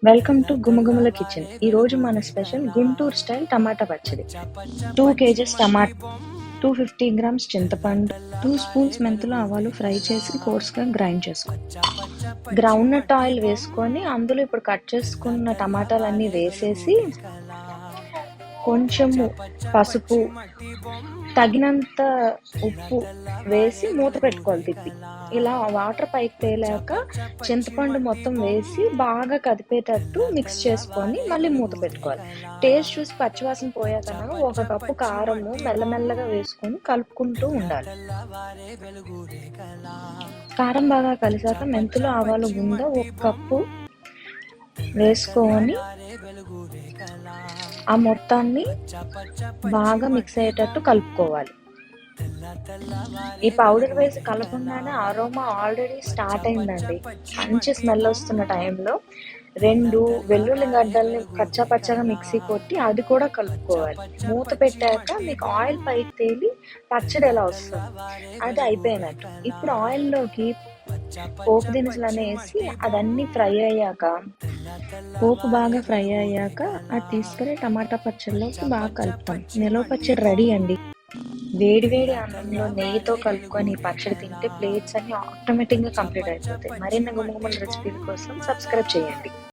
Welcome to గుమగుమల kitchen. ఈరోజు మన special Guntur style టమాటా పచ్చడి. 2 కేజెస్ టమాటా, 250 గ్రామ్స్ చింతపండు, 2 స్పూన్స్ మెంతులు ఆవాలు ఫ్రై చేసి కోర్స్గా గ్రైండ్ చేసుకోండి. గ్రౌండ్నట్ ఆయిల్ వేసుకొని అందులో ఇప్పుడు కట్ చేసుకున్న టమాటాలన్నీ వేసేసి కొంచెము పసుపు, తగినంత ఉప్పు వేసి మూత పెట్టుకోవాలి తిప్పి. ఇలా వాటర్ పైకి తేలాక చింతపండు మొత్తం వేసి బాగా కదిపేటట్టు మిక్స్ చేసుకొని మళ్ళీ మూత పెట్టుకోవాలి. టేస్ట్ చూసి పచ్చివాసన పోయాక 1 కప్పు కారము మెల్లమెల్లగా వేసుకొని కలుపుకుంటూ ఉండాలి. కారం బాగా కలిసాక మెంతులు ఆవాలు గుంద 1 కప్పు వేసుకొని ఆ మొత్తాన్ని బాగా మిక్స్ అయ్యేటట్టు కలుపుకోవాలి. ఈ పౌడర్ వేసి కలపగానే అరోమా ఆల్రెడీ స్టార్ట్ అయిందండి. మంచి స్మెల్ వస్తున్న టైంలో 2 వెల్లుల్లి గడ్డల్ని కచ్చా పచ్చగా మిక్సీ కొట్టి అది కూడా కలుపుకోవాలి. మూత పెట్టాక మీకు ఆయిల్ పైకి తేలి పచ్చడి ఎలా వస్తుంది, అది అయిపోయినట్టు. ఇప్పుడు ఆయిల్లోకి పోపు దినుసులు వేసి అదన్నీ ఫ్రై అయ్యాక, పోపు బాగా ఫ్రై అయ్యాక అది తీసుకొని టమాటా పచ్చడిలోకి బాగా కలుపుతాం. నిలవ పచ్చడి రెడీ అండి. వేడి అన్నంలో నెయ్యితో కలుపుకొని ఈ పచ్చడి తింటే ప్లేట్స్ అన్ని ఆటోమేటిక్గా కంప్లీట్ అయిపోతాయి. మరిన్ని గుమగుమల రెసిపీల కోసం సబ్స్క్రైబ్ చేయండి.